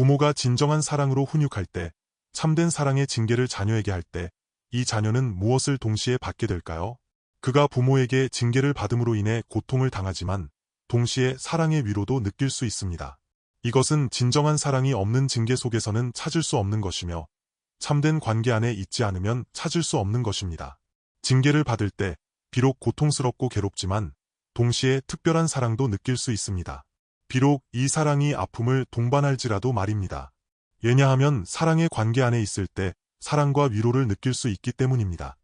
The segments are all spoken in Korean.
부모가 진정한 사랑으로 훈육할 때, 참된 사랑의 징계를 자녀에게 할 때, 이 자녀는 무엇을 동시에 받게 될까요? 그가 부모에게 징계를 받음으로 인해 고통을 당하지만 동시에 사랑의 위로도 느낄 수 있습니다. 이것은 진정한 사랑이 없는 징계 속에서는 찾을 수 없는 것이며 참된 관계 안에 있지 않으면 찾을 수 없는 것입니다. 징계를 받을 때 비록 고통스럽고 괴롭지만 동시에 특별한 사랑도 느낄 수 있습니다. 비록 이 사랑이 아픔을 동반할지라도 말입니다. 왜냐하면 사랑의 관계 안에 있을 때 사랑과 위로를 느낄 수 있기 때문입니다.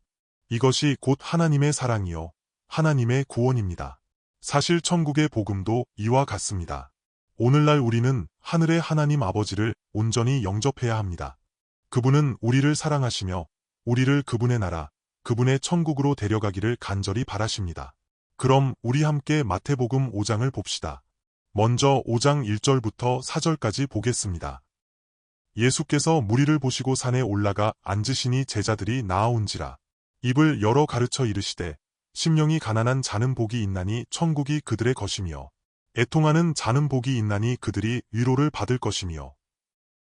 이것이 곧 하나님의 사랑이요 하나님의 구원입니다. 사실 천국의 복음도 이와 같습니다. 오늘날 우리는 하늘의 하나님 아버지를 온전히 영접해야 합니다. 그분은 우리를 사랑하시며 우리를 그분의 나라, 그분의 천국으로 데려가기를 간절히 바라십니다. 그럼 우리 함께 마태복음 5장을 봅시다. 먼저 5장 1절부터 4절까지 보겠습니다. 예수께서 무리를 보시고 산에 올라가 앉으시니 제자들이 나아온지라. 입을 열어 가르쳐 이르시되 심령이 가난한 자는 복이 있나니 천국이 그들의 것이며 애통하는 자는 복이 있나니 그들이 위로를 받을 것이며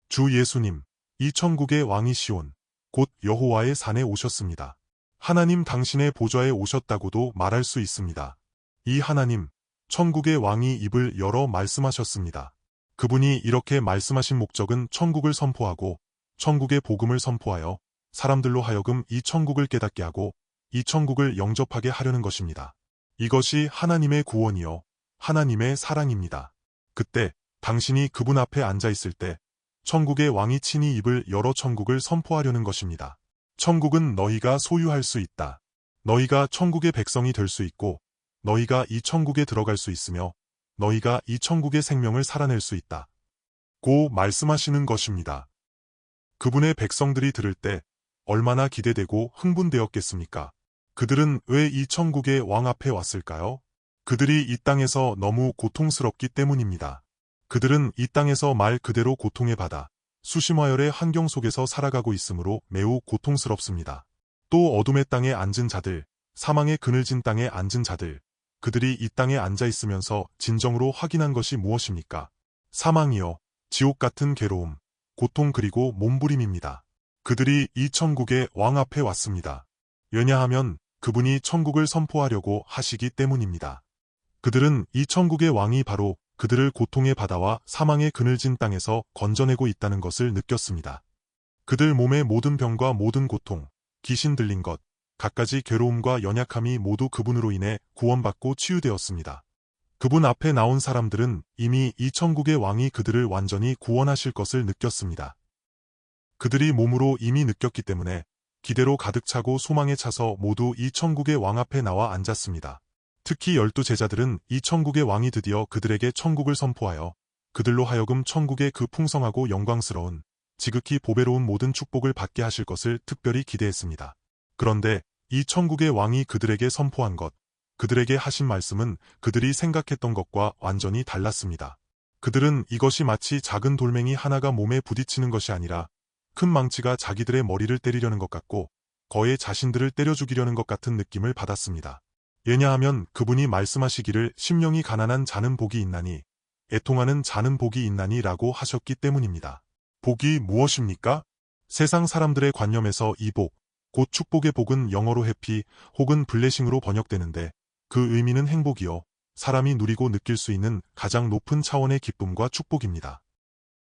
주 예수님 이 천국의 왕이시온 곧 여호와의 산에 오셨습니다. 하나님 당신의 보좌에 오셨다고도 말할 수 있습니다. 이 하나님 천국의 왕이 입을 열어 말씀하셨습니다. 그분이 이렇게 말씀하신 목적은 천국을 선포하고 천국의 복음을 선포하여 사람들로 하여금 이 천국을 깨닫게 하고 이 천국을 영접하게 하려는 것입니다. 이것이 하나님의 구원이요 하나님의 사랑입니다. 그때 당신이 그분 앞에 앉아 있을 때 천국의 왕이 친히 입을 열어 천국을 선포하려는 것입니다. 천국은 너희가 소유할 수 있다. 너희가 천국의 백성이 될 수 있고 너희가 이 천국에 들어갈 수 있으며 너희가 이 천국의 생명을 살아낼 수 있다. 고 말씀하시는 것입니다. 그분의 백성들이 들을 때 얼마나 기대되고 흥분되었겠습니까? 그들은 왜 이 천국의 왕 앞에 왔을까요? 그들이 이 땅에서 너무 고통스럽기 때문입니다. 그들은 이 땅에서 말 그대로 고통에 받아 수심화열의 환경 속에서 살아가고 있으므로 매우 고통스럽습니다. 또 어둠의 땅에 앉은 자들, 사망의 그늘진 땅에 앉은 자들, 그들이 이 땅에 앉아 있으면서 진정으로 확인한 것이 무엇입니까? 사망이요, 지옥 같은 괴로움, 고통 그리고 몸부림입니다. 그들이 이 천국의 왕 앞에 왔습니다. 왜냐하면 그분이 천국을 선포하려고 하시기 때문입니다. 그들은 이 천국의 왕이 바로 그들을 고통의 바다와 사망의 그늘진 땅에서 건져내고 있다는 것을 느꼈습니다. 그들 몸의 모든 병과 모든 고통, 귀신 들린 것, 갖가지 괴로움과 연약함이 모두 그분으로 인해 구원받고 치유되었습니다. 그분 앞에 나온 사람들은 이미 이 천국의 왕이 그들을 완전히 구원하실 것을 느꼈습니다. 그들이 몸으로 이미 느꼈기 때문에 기대로 가득 차고 소망에 차서 모두 이 천국의 왕 앞에 나와 앉았습니다. 특히 12 제자들은 이 천국의 왕이 드디어 그들에게 천국을 선포하여 그들로 하여금 천국의 그 풍성하고 영광스러운 지극히 보배로운 모든 축복을 받게 하실 것을 특별히 기대했습니다. 그런데 이 천국의 왕이 그들에게 선포한 것, 그들에게 하신 말씀은 그들이 생각했던 것과 완전히 달랐습니다. 그들은 이것이 마치 작은 돌멩이 하나가 몸에 부딪히는 것이 아니라 큰 망치가 자기들의 머리를 때리려는 것 같고 거의 자신들을 때려 죽이려는 것 같은 느낌을 받았습니다. 왜냐하면 그분이 말씀하시기를 심령이 가난한 자는 복이 있나니 애통하는 자는 복이 있나니 라고 하셨기 때문입니다. 복이 무엇입니까? 세상 사람들의 관념에서 이 복, 곧 축복의 복은 영어로 해피 혹은 블레싱으로 번역되는데 그 의미는 행복이요, 사람이 누리고 느낄 수 있는 가장 높은 차원의 기쁨과 축복입니다.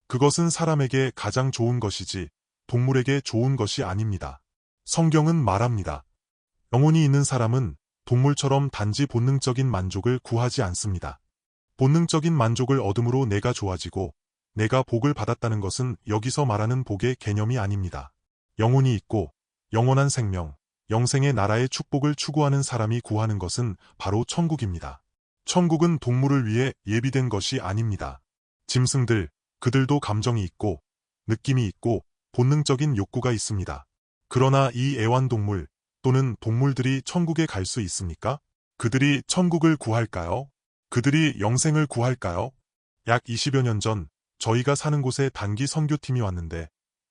그것은 사람에게 가장 좋은 것이지 동물에게 좋은 것이 아닙니다. 성경은 말합니다. 영혼이 있는 사람은 동물처럼 단지 본능적인 만족을 구하지 않습니다. 본능적인 만족을 얻음으로 내가 좋아지고 내가 복을 받았다는 것은 여기서 말하는 복의 개념이 아닙니다. 영혼이 있고 영원한 생명, 영생의 나라의 축복을 추구하는 사람이 구하는 것은 바로 천국입니다. 천국은 동물을 위해 예비된 것이 아닙니다. 짐승들, 그들도 감정이 있고 느낌이 있고 본능적인 욕구가 있습니다. 그러나 이 애완동물 또는 동물들이 천국에 갈 수 있습니까? 그들이 천국을 구할까요? 그들이 영생을 구할까요? 약 20여 년 전 저희가 사는 곳에 단기 선교팀이 왔는데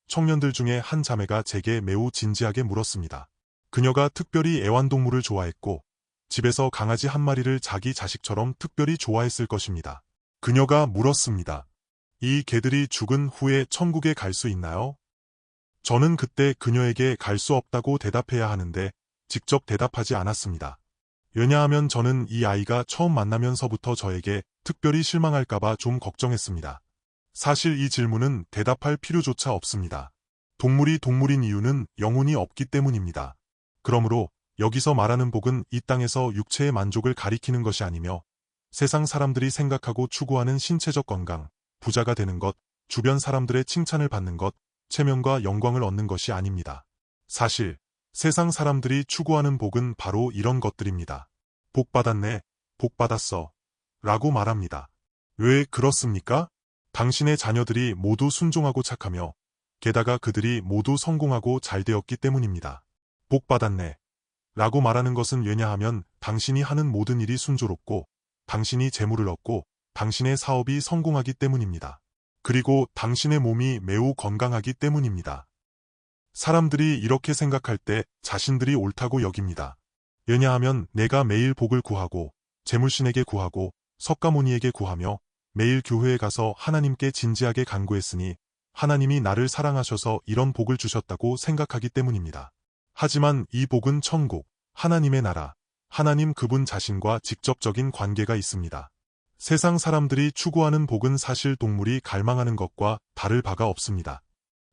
청년들 중에 한 자매가 제게 매우 진지하게 물었습니다. 그녀가 특별히 애완동물을 좋아했고 집에서 강아지 한 마리를 자기 자식처럼 특별히 좋아했을 것입니다. 그녀가 물었습니다. 이 개들이 죽은 후에 천국에 갈 수 있나요? 저는 그때 그녀에게 갈 수 없다고 대답해야 하는데 직접 대답하지 않았습니다. 왜냐하면 저는 이 아이가 처음 만나면서부터 저에게 특별히 실망할까봐 좀 걱정했습니다. 사실 이 질문은 대답할 필요조차 없습니다. 동물이 동물인 이유는 영혼이 없기 때문입니다. 그러므로 여기서 말하는 복은 이 땅에서 육체의 만족을 가리키는 것이 아니며 세상 사람들이 생각하고 추구하는 신체적 건강, 부자가 되는 것, 주변 사람들의 칭찬을 받는 것, 체면과 영광을 얻는 것이 아닙니다. 사실 세상 사람들이 추구하는 복은 바로 이런 것들입니다. 복 받았네, 복 받았어 라고 말합니다. 왜 그렇습니까? 당신의 자녀들이 모두 순종하고 착하며 게다가 그들이 모두 성공하고 잘 되었기 때문입니다. 복 받았네 라고 말하는 것은 왜냐하면 당신이 하는 모든 일이 순조롭고 당신이 재물을 얻고 당신의 사업이 성공하기 때문입니다. 그리고 당신의 몸이 매우 건강하기 때문입니다. 사람들이 이렇게 생각할 때 자신들이 옳다고 여깁니다. 왜냐하면 내가 매일 복을 구하고 재물신에게 구하고 석가모니에게 구하며 매일 교회에 가서 하나님께 진지하게 간구했으니 하나님이 나를 사랑하셔서 이런 복을 주셨다고 생각하기 때문입니다. 하지만 이 복은 천국, 하나님의 나라, 하나님 그분 자신과 직접적인 관계가 있습니다. 세상 사람들이 추구하는 복은 사실 동물이 갈망하는 것과 다를 바가 없습니다.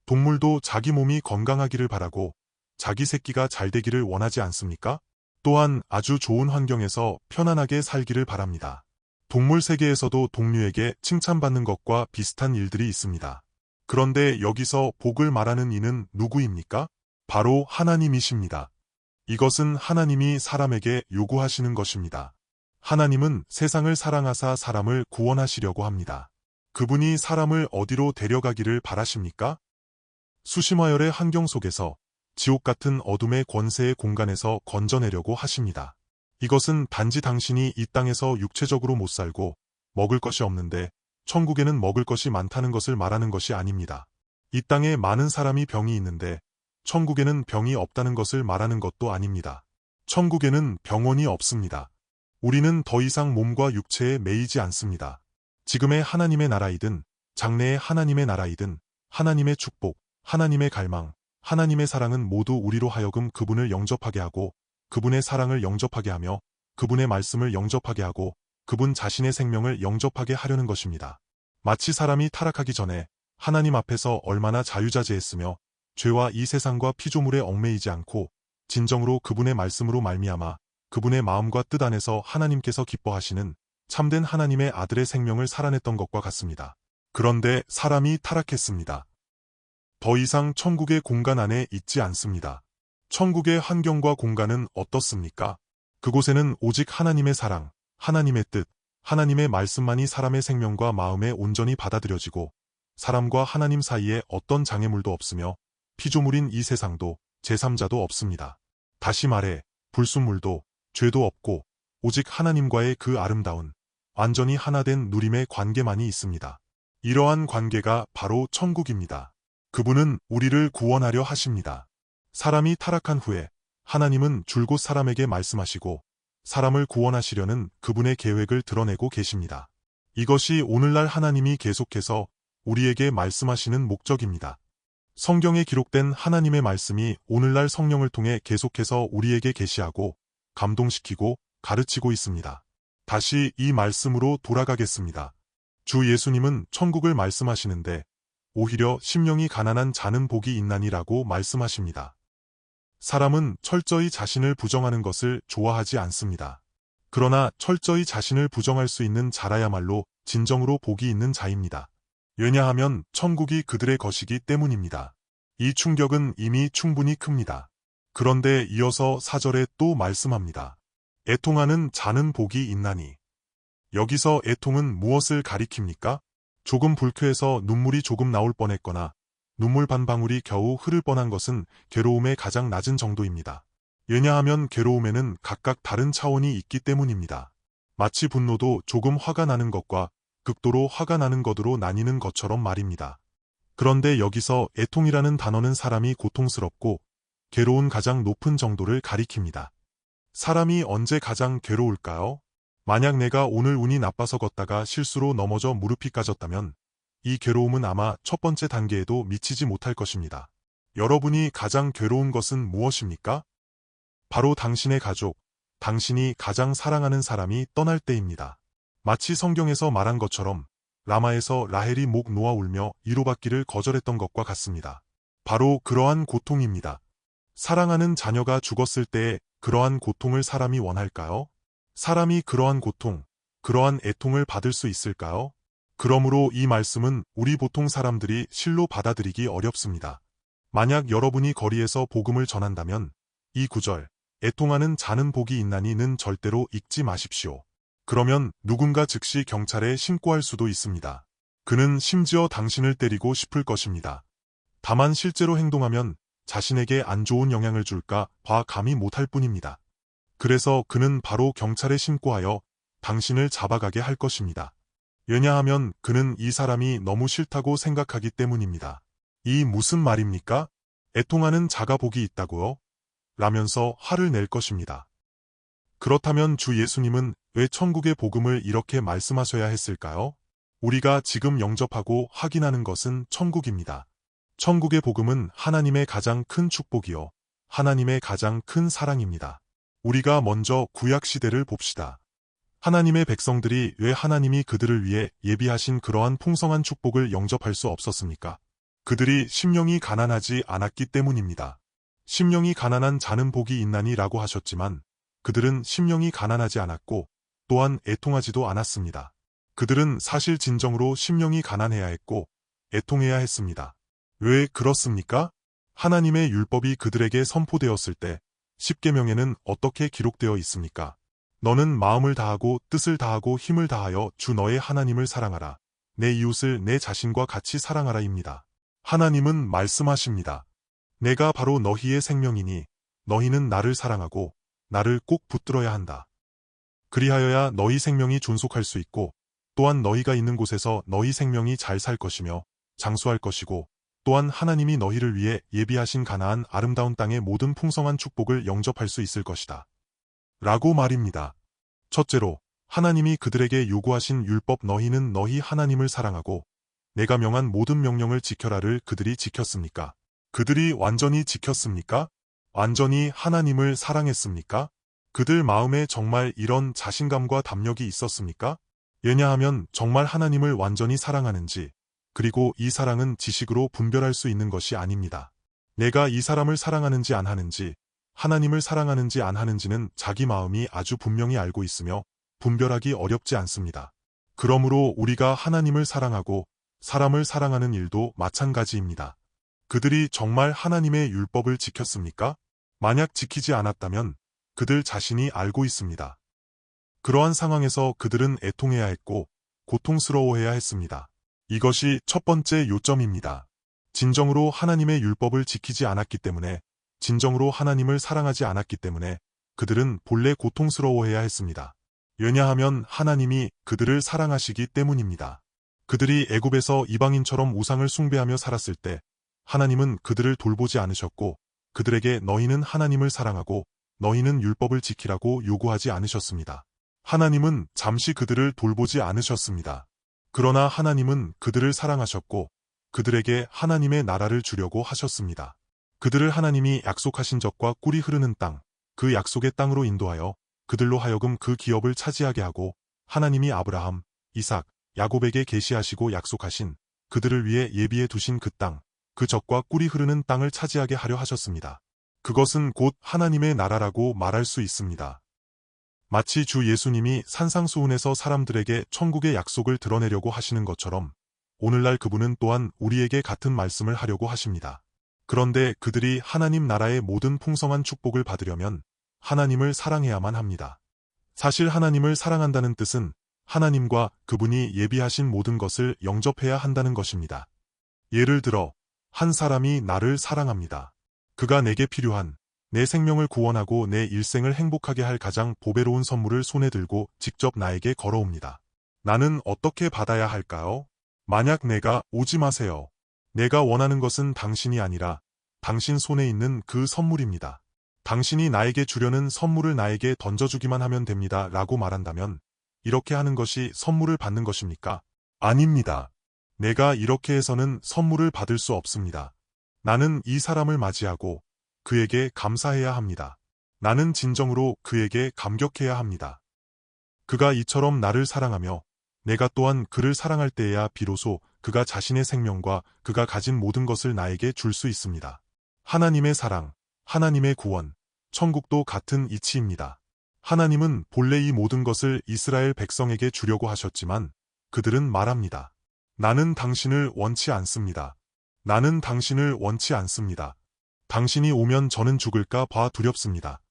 동물도 자기 몸이 건강하기를 바라고 자기 새끼가 잘 되기를 원하지 않습니까? 또한 아주 좋은 환경에서 편안하게 살기를 바랍니다. 동물 세계에서도 동료에게 칭찬받는 것과 비슷한 일들이 있습니다. 그런데 여기서 복을 말하는 이는 누구입니까? 바로 하나님이십니다. 이것은 하나님이 사람에게 요구하시는 것입니다. 하나님은 세상을 사랑하사 사람을 구원하시려고 합니다. 그분이 사람을 어디로 데려가기를 바라십니까? 수심화열의 환경 속에서 지옥 같은 어둠의 권세의 공간에서 건져내려고 하십니다. 이것은 단지 당신이 이 땅에서 육체적으로 못 살고 먹을 것이 없는데 천국에는 먹을 것이 많다는 것을 말하는 것이 아닙니다. 이 땅에 많은 사람이 병이 있는데 천국에는 병이 없다는 것을 말하는 것도 아닙니다. 천국에는 병원이 없습니다. 우리는 더 이상 몸과 육체에 매이지 않습니다. 지금의 하나님의 나라이든 장래의 하나님의 나라이든 하나님의 축복, 하나님의 갈망, 하나님의 사랑은 모두 우리로 하여금 그분을 영접하게 하고 그분의 사랑을 영접하게 하며 그분의 말씀을 영접하게 하고 그분 자신의 생명을 영접하게 하려는 것입니다. 마치 사람이 타락하기 전에 하나님 앞에서 얼마나 자유자재했으며 죄와 이 세상과 피조물에 얽매이지 않고 진정으로 그분의 말씀으로 말미암아 그분의 마음과 뜻 안에서 하나님께서 기뻐하시는 참된 하나님의 아들의 생명을 살아냈던 것과 같습니다. 그런데 사람이 타락했습니다. 더 이상 천국의 공간 안에 있지 않습니다. 천국의 환경과 공간은 어떻습니까? 그곳에는 오직 하나님의 사랑, 하나님의 뜻, 하나님의 말씀만이 사람의 생명과 마음에 온전히 받아들여지고 사람과 하나님 사이에 어떤 장애물도 없으며 피조물인 이 세상도 제3자도 없습니다. 다시 말해 불순물도 죄도 없고 오직 하나님과의 그 아름다운 완전히 하나된 누림의 관계만이 있습니다. 이러한 관계가 바로 천국입니다. 그분은 우리를 구원하려 하십니다. 사람이 타락한 후에 하나님은 줄곧 사람에게 말씀하시고 사람을 구원하시려는 그분의 계획을 드러내고 계십니다. 이것이 오늘날 하나님이 계속해서 우리에게 말씀하시는 목적입니다. 성경에 기록된 하나님의 말씀이 오늘날 성령을 통해 계속해서 우리에게 계시하고 감동시키고 가르치고 있습니다. 다시 이 말씀으로 돌아가겠습니다. 주 예수님은 천국을 말씀하시는데 오히려 심령이 가난한 자는 복이 있나니라고 말씀하십니다. 사람은 철저히 자신을 부정하는 것을 좋아하지 않습니다. 그러나 철저히 자신을 부정할 수 있는 자라야말로 진정으로 복이 있는 자입니다. 왜냐하면 천국이 그들의 것이기 때문입니다. 이 충격은 이미 충분히 큽니다. 그런데 이어서 4절에 또 말씀합니다. 애통하는 자는 복이 있나니. 여기서 애통은 무엇을 가리킵니까? 조금 불쾌해서 눈물이 조금 나올 뻔했거나 눈물 반 방울이 겨우 흐를 뻔한 것은 괴로움의 가장 낮은 정도입니다. 왜냐하면 괴로움에는 각각 다른 차원이 있기 때문입니다. 마치 분노도 조금 화가 나는 것과 극도로 화가 나는 것으로 나뉘는 것처럼 말입니다. 그런데 여기서 애통이라는 단어는 사람이 고통스럽고 괴로운 가장 높은 정도를 가리킵니다. 사람이 언제 가장 괴로울까요? 만약 내가 오늘 운이 나빠서 걷다가 실수로 넘어져 무릎이 까졌다면 이 괴로움은 아마 첫 번째 단계에도 미치지 못할 것입니다. 여러분이 가장 괴로운 것은 무엇입니까? 바로 당신의 가족, 당신이 가장 사랑하는 사람이 떠날 때입니다. 마치 성경에서 말한 것처럼 라마에서 라헬이 목 놓아 울며 위로받기를 거절했던 것과 같습니다. 바로 그러한 고통입니다. 사랑하는 자녀가 죽었을 때에 그러한 고통을 사람이 원할까요? 사람이 그러한 고통, 그러한 애통을 받을 수 있을까요? 그러므로 이 말씀은 우리 보통 사람들이 실로 받아들이기 어렵습니다. 만약 여러분이 거리에서 복음을 전한다면 이 구절, 애통하는 자는 복이 있나니는 절대로 읽지 마십시오. 그러면 누군가 즉시 경찰에 신고할 수도 있습니다. 그는 심지어 당신을 때리고 싶을 것입니다. 다만 실제로 행동하면 자신에게 안 좋은 영향을 줄까 봐 감히 못할 뿐입니다. 그래서 그는 바로 경찰에 신고하여 당신을 잡아가게 할 것입니다. 왜냐하면 그는 이 사람이 너무 싫다고 생각하기 때문입니다. 이 무슨 말입니까? 애통하는 자가 복이 있다고요? 라면서 화를 낼 것입니다. 그렇다면 주 예수님은 왜 천국의 복음을 이렇게 말씀하셔야 했을까요? 우리가 지금 영접하고 확인하는 것은 천국입니다. 천국의 복음은 하나님의 가장 큰 축복이요, 하나님의 가장 큰 사랑입니다. 우리가 먼저 구약 시대를 봅시다. 하나님의 백성들이 왜 하나님이 그들을 위해 예비하신 그러한 풍성한 축복을 영접할 수 없었습니까? 그들이 심령이 가난하지 않았기 때문입니다. 심령이 가난한 자는 복이 있나니 라고 하셨지만 그들은 심령이 가난하지 않았고 또한 애통하지도 않았습니다. 그들은 사실 진정으로 심령이 가난해야 했고 애통해야 했습니다. 왜 그렇습니까? 하나님의 율법이 그들에게 선포되었을 때 십계명에는 어떻게 기록되어 있습니까? 너는 마음을 다하고 뜻을 다하고 힘을 다하여 주 너의 하나님을 사랑하라. 내 이웃을 내 자신과 같이 사랑하라입니다. 하나님은 말씀하십니다. 내가 바로 너희의 생명이니 너희는 나를 사랑하고 나를 꼭 붙들어야 한다. 그리하여야 너희 생명이 존속할 수 있고 또한 너희가 있는 곳에서 너희 생명이 잘 살 것이며 장수할 것이고 또한 하나님이 너희를 위해 예비하신 가나안 아름다운 땅의 모든 풍성한 축복을 영접할 수 있을 것이다. 라고 말입니다. 첫째로 하나님이 그들에게 요구하신 율법 너희는 너희 하나님을 사랑하고 내가 명한 모든 명령을 지켜라를 그들이 지켰습니까? 그들이 완전히 지켰습니까? 완전히 하나님을 사랑했습니까? 그들 마음에 정말 이런 자신감과 담력이 있었습니까? 왜냐하면 정말 하나님을 완전히 사랑하는지, 그리고 이 사랑은 지식으로 분별할 수 있는 것이 아닙니다. 내가 이 사람을 사랑하는지 안 하는지, 하나님을 사랑하는지 안 하는지는 자기 마음이 아주 분명히 알고 있으며 분별하기 어렵지 않습니다. 그러므로 우리가 하나님을 사랑하고 사람을 사랑하는 일도 마찬가지입니다. 그들이 정말 하나님의 율법을 지켰습니까? 만약 지키지 않았다면 그들 자신이 알고 있습니다. 그러한 상황에서 그들은 애통해야 했고 고통스러워해야 했습니다. 이것이 첫 번째 요점입니다. 진정으로 하나님의 율법을 지키지 않았기 때문에, 진정으로 하나님을 사랑하지 않았기 때문에 그들은 본래 고통스러워해야 했습니다. 왜냐하면 하나님이 그들을 사랑하시기 때문입니다. 그들이 애굽에서 이방인처럼 우상을 숭배하며 살았을 때 하나님은 그들을 돌보지 않으셨고 그들에게 너희는 하나님을 사랑하고 너희는 율법을 지키라고 요구하지 않으셨습니다. 하나님은 잠시 그들을 돌보지 않으셨습니다. 그러나 하나님은 그들을 사랑하셨고 그들에게 하나님의 나라를 주려고 하셨습니다. 그들을 하나님이 약속하신 적과 꿀이 흐르는 땅, 그 약속의 땅으로 인도하여 그들로 하여금 그 기업을 차지하게 하고 하나님이 아브라함, 이삭, 야곱에게 계시하시고 약속하신 그들을 위해 예비해 두신 그 땅, 그 젖과 꿀이 흐르는 땅을 차지하게 하려 하셨습니다. 그것은 곧 하나님의 나라라고 말할 수 있습니다. 마치 주 예수님이 산상수훈에서 사람들에게 천국의 약속을 드러내려고 하시는 것처럼 오늘날 그분은 또한 우리에게 같은 말씀을 하려고 하십니다. 그런데 그들이 하나님 나라의 모든 풍성한 축복을 받으려면 하나님을 사랑해야만 합니다. 사실 하나님을 사랑한다는 뜻은 하나님과 그분이 예비하신 모든 것을 영접해야 한다는 것입니다. 예를 들어 한 사람이 나를 사랑합니다. 그가 내게 필요한 내 생명을 구원하고 내 일생을 행복하게 할 가장 보배로운 선물을 손에 들고 직접 나에게 걸어옵니다. 나는 어떻게 받아야 할까요? 만약 내가 오지 마세요. 내가 원하는 것은 당신이 아니라 당신 손에 있는 그 선물입니다. 당신이 나에게 주려는 선물을 나에게 던져주기만 하면 됩니다. 라고 말한다면 이렇게 하는 것이 선물을 받는 것입니까? 아닙니다. 내가 이렇게 해서는 선물을 받을 수 없습니다. 나는 이 사람을 맞이하고 그에게 감사해야 합니다. 나는 진정으로 그에게 감격해야 합니다. 그가 이처럼 나를 사랑하며 내가 또한 그를 사랑할 때에야 비로소 그가 자신의 생명과 그가 가진 모든 것을 나에게 줄 수 있습니다. 하나님의 사랑, 하나님의 구원, 천국도 같은 이치입니다. 하나님은 본래 이 모든 것을 이스라엘 백성에게 주려고 하셨지만 그들은 말합니다. 나는 당신을 원치 않습니다. 나는 당신을 원치 않습니다. 당신이 오면 저는 죽을까 봐 두렵습니다.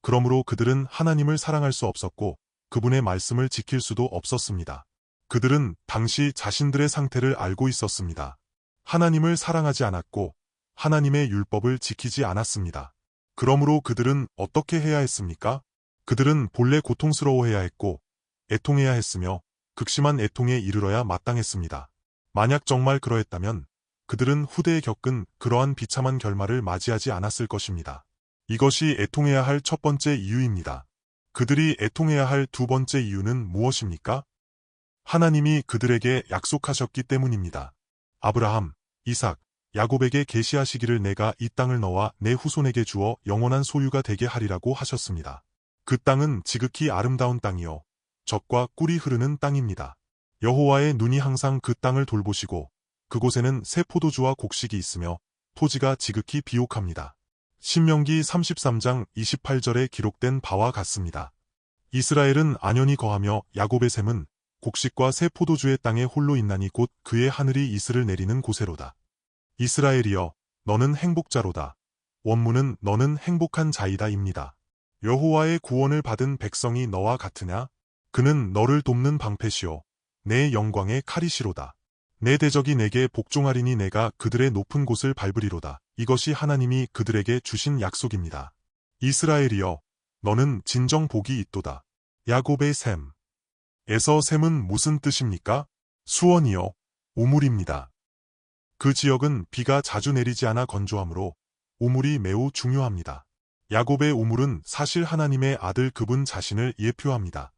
그러므로 그들은 하나님을 사랑할 수 없었고 그분의 말씀을 지킬 수도 없었습니다. 그들은 당시 자신들의 상태를 알고 있었습니다. 하나님을 사랑하지 않았고 하나님의 율법을 지키지 않았습니다. 그러므로 그들은 어떻게 해야 했습니까? 그들은 본래 고통스러워해야 했고 애통해야 했으며 극심한 애통에 이르러야 마땅했습니다. 만약 정말 그러했다면 그들은 후대에 겪은 그러한 비참한 결말을 맞이하지 않았을 것입니다. 이것이 애통해야 할 첫 번째 이유입니다. 그들이 애통해야 할 두 번째 이유는 무엇입니까? 하나님이 그들에게 약속하셨기 때문입니다. 아브라함, 이삭, 야곱에게 계시하시기를 내가 이 땅을 너와 내 후손에게 주어 영원한 소유가 되게 하리라고 하셨습니다. 그 땅은 지극히 아름다운 땅이요 젖과 꿀이 흐르는 땅입니다. 여호와의 눈이 항상 그 땅을 돌보시고 그곳에는 새 포도주와 곡식이 있으며 토지가 지극히 비옥합니다. 신명기 33장 28절에 기록된 바와 같습니다. 이스라엘은 안연히 거하며 야곱의 샘은 곡식과 새 포도주의 땅에 홀로 있나니 곧 그의 하늘이 이슬을 내리는 곳에로다. 이스라엘이여 너는 행복자로다. 원문은 너는 행복한 자이다입니다. 여호와의 구원을 받은 백성이 너와 같으냐? 그는 너를 돕는 방패시오 내 영광의 칼이시로다. 내 대적이 내게 복종하리니 내가 그들의 높은 곳을 밟으리로다. 이것이 하나님이 그들에게 주신 약속입니다. 이스라엘이여 너는 진정 복이 있도다. 야곱의 샘. 에서 샘은 무슨 뜻입니까? 수원이요 우물입니다. 그 지역은 비가 자주 내리지 않아 건조하므로 우물이 매우 중요합니다. 야곱의 우물은 사실 하나님의 아들 그분 자신을 예표합니다.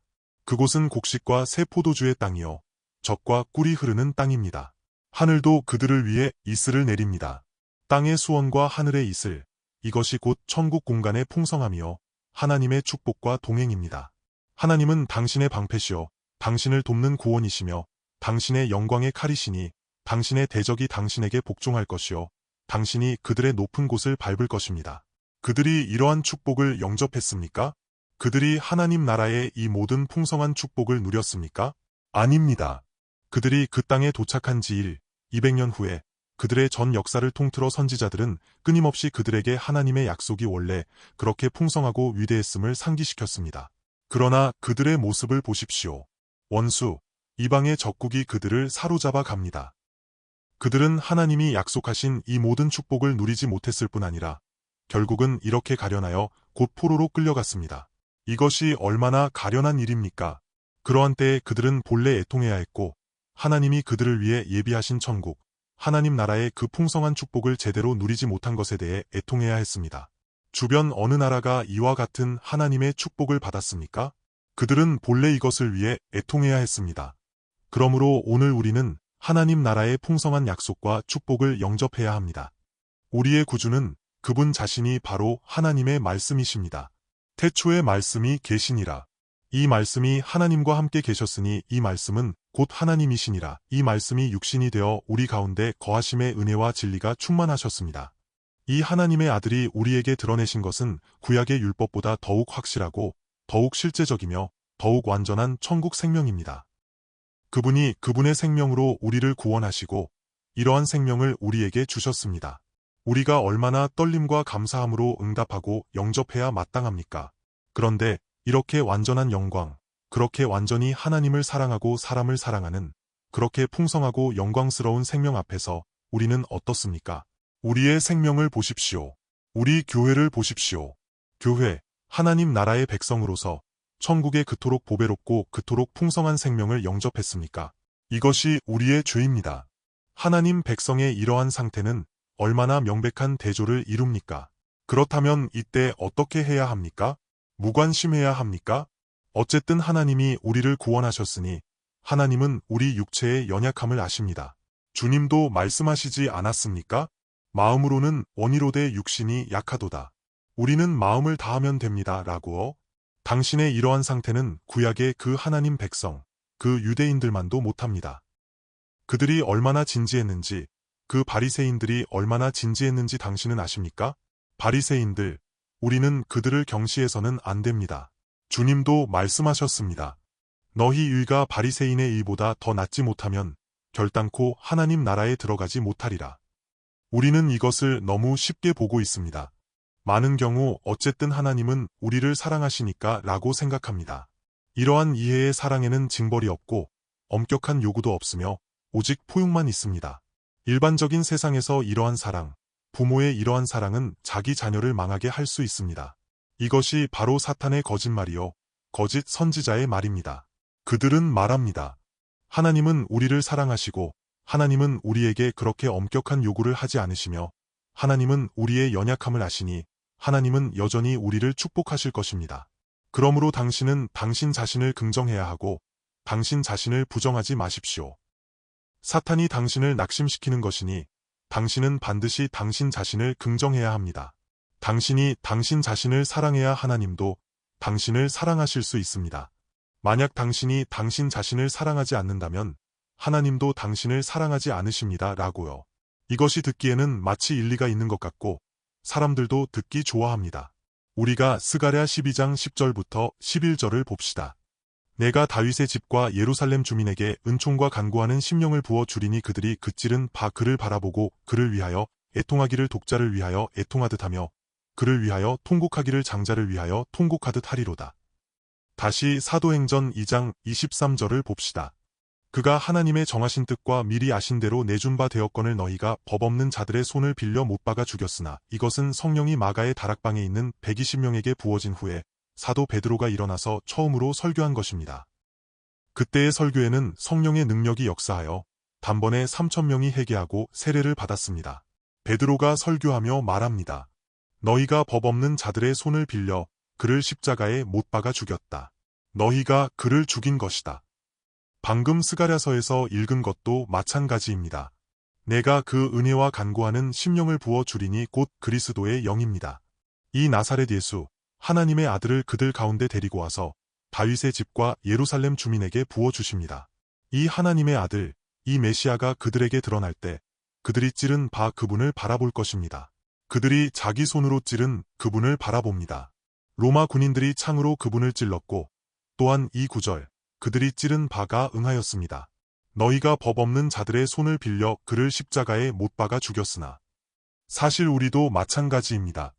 그곳은 곡식과 새 포도주의 땅이요 젖과 꿀이 흐르는 땅입니다. 하늘도 그들을 위해 이슬을 내립니다. 땅의 수원과 하늘의 이슬, 이것이 곧 천국 공간의 풍성함이요 하나님의 축복과 동행입니다. 하나님은 당신의 방패시요 당신을 돕는 구원이시며 당신의 영광의 칼이시니 당신의 대적이 당신에게 복종할 것이요 당신이 그들의 높은 곳을 밟을 것입니다. 그들이 이러한 축복을 영접했습니까? 그들이 하나님 나라의 이 모든 풍성한 축복을 누렸습니까? 아닙니다. 그들이 그 땅에 도착한 지 200년 후에 그들의 전 역사를 통틀어 선지자들은 끊임없이 그들에게 하나님의 약속이 원래 그렇게 풍성하고 위대했음을 상기시켰습니다. 그러나 그들의 모습을 보십시오. 원수, 이방의 적국이 그들을 사로잡아 갑니다. 그들은 하나님이 약속하신 이 모든 축복을 누리지 못했을 뿐 아니라 결국은 이렇게 가련하여 곧 포로로 끌려갔습니다. 이것이 얼마나 가련한 일입니까? 그러한 때에 그들은 본래 애통해야 했고 하나님이 그들을 위해 예비하신 천국, 하나님 나라의 그 풍성한 축복을 제대로 누리지 못한 것에 대해 애통해야 했습니다. 주변 어느 나라가 이와 같은 하나님의 축복을 받았습니까? 그들은 본래 이것을 위해 애통해야 했습니다. 그러므로 오늘 우리는 하나님 나라의 풍성한 약속과 축복을 영접해야 합니다. 우리의 구주는 그분 자신이 바로 하나님의 말씀이십니다. 태초의 말씀이 계시니라. 이 말씀이 하나님과 함께 계셨으니 이 말씀은 곧 하나님이시니라. 이 말씀이 육신이 되어 우리 가운데 거하심의 은혜와 진리가 충만하셨습니다. 이 하나님의 아들이 우리에게 드러내신 것은 구약의 율법보다 더욱 확실하고 더욱 실제적이며 더욱 완전한 천국 생명입니다. 그분이 그분의 생명으로 우리를 구원하시고 이러한 생명을 우리에게 주셨습니다. 우리가 얼마나 떨림과 감사함으로 응답하고 영접해야 마땅합니까? 그런데 이렇게 완전한 영광, 그렇게 완전히 하나님을 사랑하고 사람을 사랑하는 그렇게 풍성하고 영광스러운 생명 앞에서 우리는 어떻습니까? 우리의 생명을 보십시오. 우리 교회를 보십시오. 교회, 하나님 나라의 백성으로서 천국에 그토록 보배롭고 그토록 풍성한 생명을 영접했습니까? 이것이 우리의 죄입니다. 하나님 백성의 이러한 상태는 얼마나 명백한 대조를 이룹니까? 그렇다면 이때 어떻게 해야 합니까? 무관심해야 합니까? 어쨌든 하나님이 우리를 구원하셨으니 하나님은 우리 육체의 연약함을 아십니다. 주님도 말씀하시지 않았습니까? 마음으로는 원이로되 육신이 약하도다. 우리는 마음을 다하면 됩니다. 라고요. 당신의 이러한 상태는 구약의 그 하나님 백성, 그 유대인들만도 못합니다. 그들이 얼마나 진지했는지, 그 바리새인들이 얼마나 진지했는지 당신은 아십니까? 바리새인들, 우리는 그들을 경시해서는 안 됩니다. 주님도 말씀하셨습니다. 너희 의가 바리새인의 의보다 더 낫지 못하면 결단코 하나님 나라에 들어가지 못하리라. 우리는 이것을 너무 쉽게 보고 있습니다. 많은 경우 어쨌든 하나님은 우리를 사랑하시니까 라고 생각합니다. 이러한 이해의 사랑에는 징벌이 없고 엄격한 요구도 없으며 오직 포용만 있습니다. 일반적인 세상에서 이러한 사랑, 부모의 이러한 사랑은 자기 자녀를 망하게 할 수 있습니다. 이것이 바로 사탄의 거짓말이요, 거짓 선지자의 말입니다. 그들은 말합니다. 하나님은 우리를 사랑하시고 하나님은 우리에게 그렇게 엄격한 요구를 하지 않으시며 하나님은 우리의 연약함을 아시니 하나님은 여전히 우리를 축복하실 것입니다. 그러므로 당신은 당신 자신을 긍정해야 하고 당신 자신을 부정하지 마십시오. 사탄이 당신을 낙심시키는 것이니 당신은 반드시 당신 자신을 긍정해야 합니다. 당신이 당신 자신을 사랑해야 하나님도 당신을 사랑하실 수 있습니다. 만약 당신이 당신 자신을 사랑하지 않는다면 하나님도 당신을 사랑하지 않으십니다. 라고요. 이것이 듣기에는 마치 일리가 있는 것 같고 사람들도 듣기 좋아합니다. 우리가 스가랴 12장 10절부터 11절을 봅시다. 내가 다윗의 집과 예루살렘 주민에게 은총과 간구하는 심령을 부어 주리니 그들이 그찔은 바 그를 바라보고 그를 위하여 애통하기를 독자를 위하여 애통하듯 하며 그를 위하여 통곡하기를 장자를 위하여 통곡하듯 하리로다. 다시 사도행전 2장 23절을 봅시다. 그가 하나님의 정하신 뜻과 미리 아신 대로 내준 바 되었거늘 너희가 법 없는 자들의 손을 빌려 못 박아 죽였으나 이것은 성령이 마가의 다락방에 있는 120명에게 부어진 후에 사도 베드로가 일어나서 처음으로 설교한 것입니다. 그때의 설교에는 성령의 능력이 역사하여 단번에 3,000명이 회개하고 세례를 받았습니다. 베드로가 설교하며 말합니다. 너희가 법 없는 자들의 손을 빌려 그를 십자가에 못 박아 죽였다. 너희가 그를 죽인 것이다. 방금 스가랴서에서 읽은 것도 마찬가지입니다. 내가 그 은혜와 간구하는 심령을 부어 주리니 곧 그리스도의 영입니다. 이 나사렛 예수, 하나님의 아들을 그들 가운데 데리고 와서 다윗의 집과 예루살렘 주민에게 부어 주십니다. 이 하나님의 아들, 이 메시아가 그들에게 드러날 때 그들이 찌른 바 그분을 바라볼 것입니다. 그들이 자기 손으로 찌른 그분을 바라봅니다. 로마 군인들이 창으로 그분을 찔렀고 또한 이 구절, 그들이 찌른 바가 응하였습니다. 너희가 법 없는 자들의 손을 빌려 그를 십자가에 못 박아 죽였으나 사실 우리도 마찬가지입니다.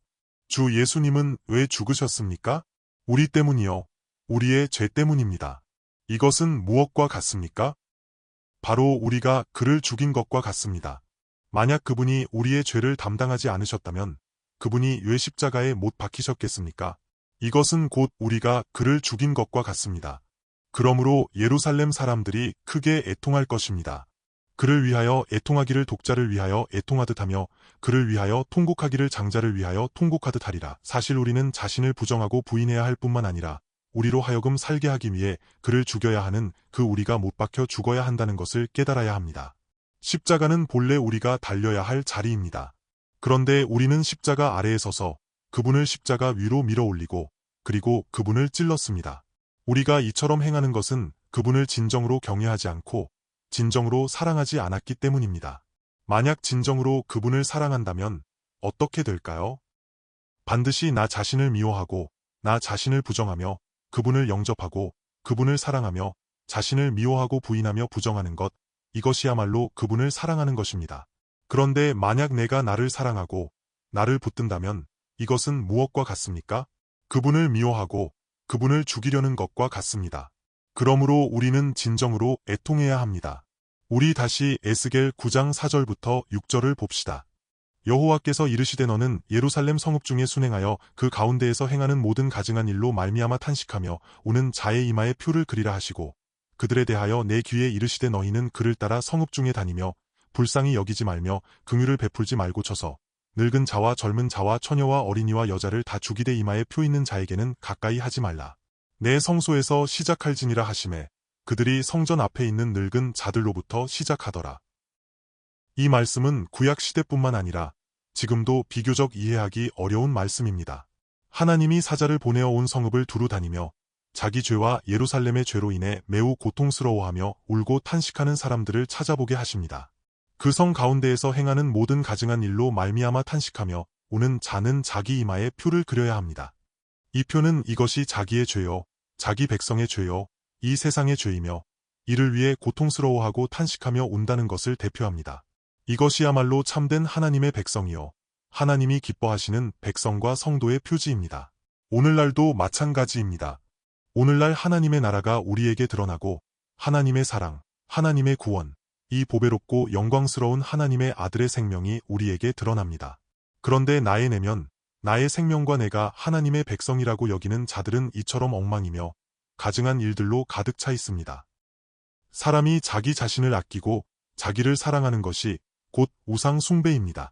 주 예수님은 왜 죽으셨습니까? 우리 때문이요. 우리의 죄 때문입니다. 이것은 무엇과 같습니까? 바로 우리가 그를 죽인 것과 같습니다. 만약 그분이 우리의 죄를 담당하지 않으셨다면 그분이 왜 십자가에 못 박히셨겠습니까? 이것은 곧 우리가 그를 죽인 것과 같습니다. 그러므로 예루살렘 사람들이 크게 애통할 것입니다. 그를 위하여 애통하기를 독자를 위하여 애통하듯 하며 그를 위하여 통곡하기를 장자를 위하여 통곡하듯 하리라. 사실 우리는 자신을 부정하고 부인해야 할 뿐만 아니라 우리로 하여금 살게 하기 위해 그를 죽여야 하는 그 우리가 못 박혀 죽어야 한다는 것을 깨달아야 합니다. 십자가는 본래 우리가 달려야 할 자리입니다. 그런데 우리는 십자가 아래에 서서 그분을 십자가 위로 밀어 올리고 그리고 그분을 찔렀습니다. 우리가 이처럼 행하는 것은 그분을 진정으로 경외하지 않고 진정으로 사랑하지 않았기 때문입니다. 만약 진정으로 그분을 사랑한다면 어떻게 될까요? 반드시 나 자신을 미워하고 나 자신을 부정하며 그분을 영접하고 그분을 사랑하며 자신을 미워하고 부인하며 부정하는 것, 이것이야말로 그분을 사랑하는 것입니다. 그런데 만약 내가 나를 사랑하고 나를 붙든다면 이것은 무엇과 같습니까? 그분을 미워하고 그분을 죽이려는 것과 같습니다. 그러므로 우리는 진정으로 애통해야 합니다. 우리 다시 에스겔 9장 4절부터 6절을 봅시다. 여호와께서 이르시되 너는 예루살렘 성읍 중에 순행하여 그 가운데에서 행하는 모든 가증한 일로 말미암아 탄식하며 우는 자의 이마에 표를 그리라 하시고 그들에 대하여 내 귀에 이르시되 너희는 그를 따라 성읍 중에 다니며 불쌍히 여기지 말며 긍휼을 베풀지 말고 쳐서 늙은 자와 젊은 자와 처녀와 어린이와 여자를 다 죽이되 이마에 표 있는 자에게는 가까이 하지 말라. 내 성소에서 시작할지니라 하시매 그들이 성전 앞에 있는 늙은 자들로부터 시작하더라. 이 말씀은 구약 시대뿐만 아니라 지금도 비교적 이해하기 어려운 말씀입니다. 하나님이 사자를 보내어 온 성읍을 두루 다니며 자기 죄와 예루살렘의 죄로 인해 매우 고통스러워하며 울고 탄식하는 사람들을 찾아보게 하십니다. 그 성 가운데에서 행하는 모든 가증한 일로 말미암아 탄식하며 우는 자는 자기 이마에 표를 그려야 합니다. 이 표는 이것이 자기의 죄요, 자기 백성의 죄요, 이 세상의 죄이며 이를 위해 고통스러워하고 탄식하며 운다는 것을 대표합니다. 이것이야말로 참된 하나님의 백성이요, 하나님이 기뻐하시는 백성과 성도의 표지입니다. 오늘날도 마찬가지입니다. 오늘날 하나님의 나라가 우리에게 드러나고 하나님의 사랑, 하나님의 구원, 이 보배롭고 영광스러운 하나님의 아들의 생명이 우리에게 드러납니다. 그런데 나의 내면, 나의 생명과 내가 하나님의 백성이라고 여기는 자들은 이처럼 엉망이며 가증한 일들로 가득 차 있습니다. 사람이 자기 자신을 아끼고 자기를 사랑하는 것이 곧 우상 숭배입니다.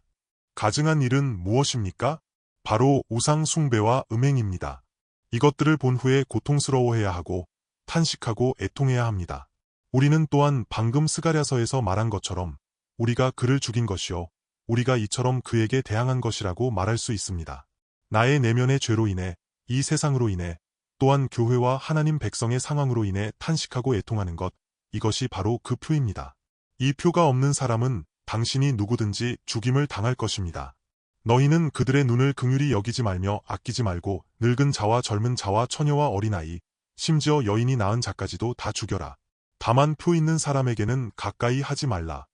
가증한 일은 무엇입니까? 바로 우상 숭배와 음행입니다. 이것들을 본 후에 고통스러워해야 하고 탄식하고 애통해야 합니다. 우리는 또한 방금 스가랴서에서 말한 것처럼 우리가 그를 죽인 것이요, 우리가 이처럼 그에게 대항한 것이라고 말할 수 있습니다. 나의 내면의 죄로 인해, 이 세상으로 인해, 또한 교회와 하나님 백성의 상황으로 인해 탄식하고 애통하는 것, 이것이 바로 그 표입니다. 이 표가 없는 사람은 당신이 누구든지 죽임을 당할 것입니다. 너희는 그들의 눈을 긍휼히 여기지 말며 아끼지 말고 늙은 자와 젊은 자와 처녀와 어린아이, 심지어 여인이 낳은 자까지도 다 죽여라. 다만 표 있는 사람에게는 가까이 하지 말라.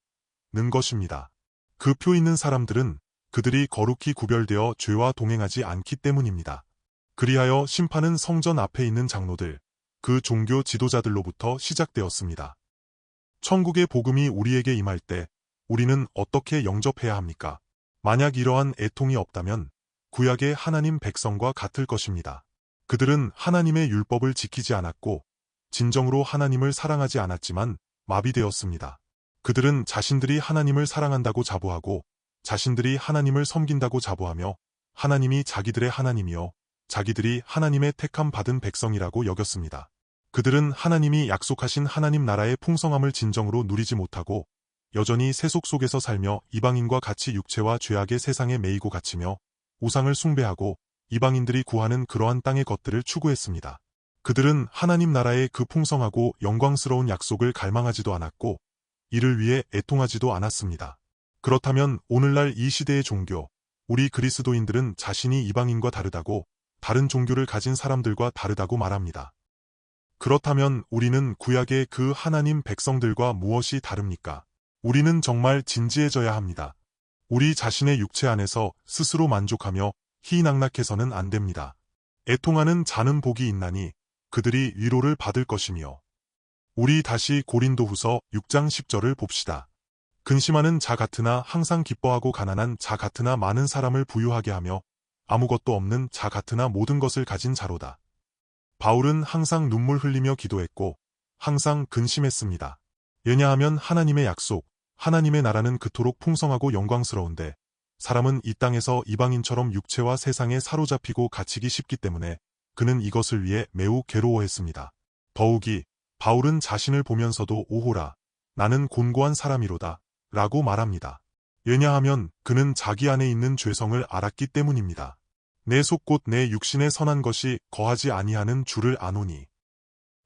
는 것입니다. 그 표 있는 사람들은 그들이 거룩히 구별되어 죄와 동행하지 않기 때문입니다. 그리하여 심판은 성전 앞에 있는 장로들, 그 종교 지도자들로부터 시작되었습니다. 천국의 복음이 우리에게 임할 때 우리는 어떻게 영접해야 합니까? 만약 이러한 애통이 없다면 구약의 하나님 백성과 같을 것입니다. 그들은 하나님의 율법을 지키지 않았고 진정으로 하나님을 사랑하지 않았지만 마비되었습니다. 그들은 자신들이 하나님을 사랑한다고 자부하고 자신들이 하나님을 섬긴다고 자부하며 하나님이 자기들의 하나님이요, 자기들이 하나님의 택함 받은 백성이라고 여겼습니다. 그들은 하나님이 약속하신 하나님 나라의 풍성함을 진정으로 누리지 못하고 여전히 세속 속에서 살며 이방인과 같이 육체와 죄악의 세상에 매이고 갇히며 우상을 숭배하고 이방인들이 구하는 그러한 땅의 것들을 추구했습니다. 그들은 하나님 나라의 그 풍성하고 영광스러운 약속을 갈망하지도 않았고 이를 위해 애통하지도 않았습니다. 그렇다면 오늘날 이 시대의 종교, 우리 그리스도인들은 자신이 이방인과 다르다고, 다른 종교를 가진 사람들과 다르다고 말합니다. 그렇다면 우리는 구약의 그 하나님 백성들과 무엇이 다릅니까? 우리는 정말 진지해져야 합니다. 우리 자신의 육체 안에서 스스로 만족하며 희낙낙해서는 안 됩니다. 애통하는 자는 복이 있나니 그들이 위로를 받을 것이며. 우리 다시 고린도후서 6장 10절을 봅시다. 근심하는 자 같으나 항상 기뻐하고 가난한 자 같으나 많은 사람을 부유하게 하며 아무것도 없는 자 같으나 모든 것을 가진 자로다. 바울은 항상 눈물 흘리며 기도했고 항상 근심했습니다. 왜냐하면 하나님의 약속, 하나님의 나라는 그토록 풍성하고 영광스러운데 사람은 이 땅에서 이방인처럼 육체와 세상에 사로잡히고 갇히기 쉽기 때문에 그는 이것을 위해 매우 괴로워했습니다. 더욱이 바울은 자신을 보면서도 오호라, 나는 곤고한 사람이로다 라고 말합니다. 왜냐하면 그는 자기 안에 있는 죄성을 알았기 때문입니다. 내 속 곧 내 육신에 선한 것이 거하지 아니하는 줄을 아노니.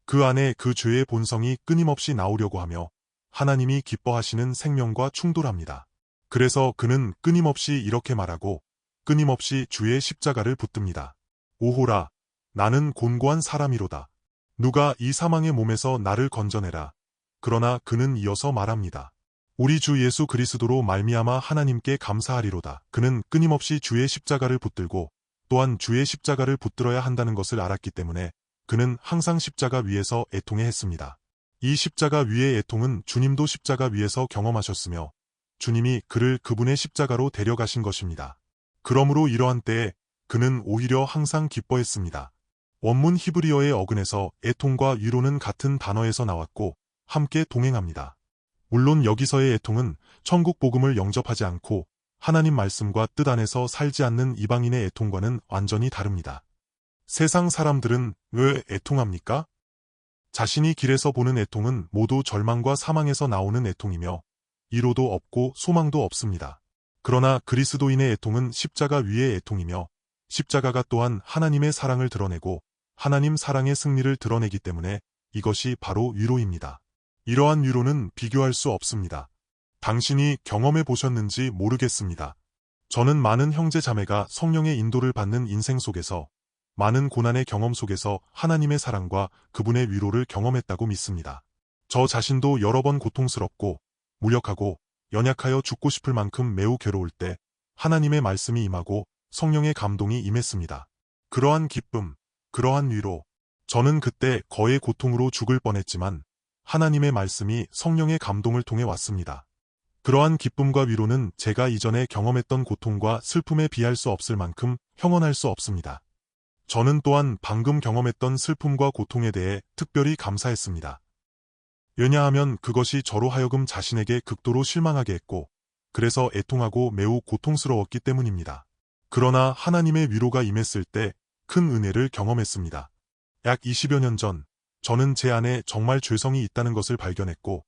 그 안에 그 죄의 본성이 끊임없이 나오려고 하며 하나님이 기뻐하시는 생명과 충돌합니다. 그래서 그는 끊임없이 이렇게 말하고 끊임없이 주의 십자가를 붙듭니다. 오호라, 나는 곤고한 사람이로다. 누가 이 사망의 몸에서 나를 건져내라. 그러나 그는 이어서 말합니다. 우리 주 예수 그리스도로 말미암아 하나님께 감사하리로다. 그는 끊임없이 주의 십자가를 붙들고 또한 주의 십자가를 붙들어야 한다는 것을 알았기 때문에 그는 항상 십자가 위에서 애통해 했습니다. 이 십자가 위의 애통은 주님도 십자가 위에서 경험하셨으며 주님이 그를 그분의 십자가로 데려가신 것입니다. 그러므로 이러한 때에 그는 오히려 항상 기뻐했습니다. 원문 히브리어의 어근에서 애통과 위로는 같은 단어에서 나왔고 함께 동행합니다. 물론 여기서의 애통은 천국 복음을 영접하지 않고 하나님 말씀과 뜻 안에서 살지 않는 이방인의 애통과는 완전히 다릅니다. 세상 사람들은 왜 애통합니까? 자신이 길에서 보는 애통은 모두 절망과 사망에서 나오는 애통이며 이로도 없고 소망도 없습니다. 그러나 그리스도인의 애통은 십자가 위의 애통이며 십자가가 또한 하나님의 사랑을 드러내고 하나님 사랑의 승리를 드러내기 때문에 이것이 바로 위로입니다. 이러한 위로는 비교할 수 없습니다. 당신이 경험해 보셨는지 모르겠습니다. 저는 많은 형제 자매가 성령의 인도를 받는 인생 속에서 많은 고난의 경험 속에서 하나님의 사랑과 그분의 위로를 경험했다고 믿습니다. 저 자신도 여러 번 고통스럽고 무력하고 연약하여 죽고 싶을 만큼 매우 괴로울 때 하나님의 말씀이 임하고 성령의 감동이 임했습니다. 그러한 기쁨, 그러한 위로, 저는 그때 거의 고통으로 죽을 뻔했지만 하나님의 말씀이 성령의 감동을 통해 왔습니다. 그러한 기쁨과 위로는 제가 이전에 경험했던 고통과 슬픔에 비할 수 없을 만큼 형언할 수 없습니다. 저는 또한 방금 경험했던 슬픔과 고통에 대해 특별히 감사했습니다. 왜냐하면 그것이 저로 하여금 자신에게 극도로 실망하게 했고, 그래서 애통하고 매우 고통스러웠기 때문입니다. 그러나 하나님의 위로가 임했을 때 큰 은혜를 경험했습니다. 약 20여 년 전, 저는 제 안에 정말 죄성이 있다는 것을 발견했고,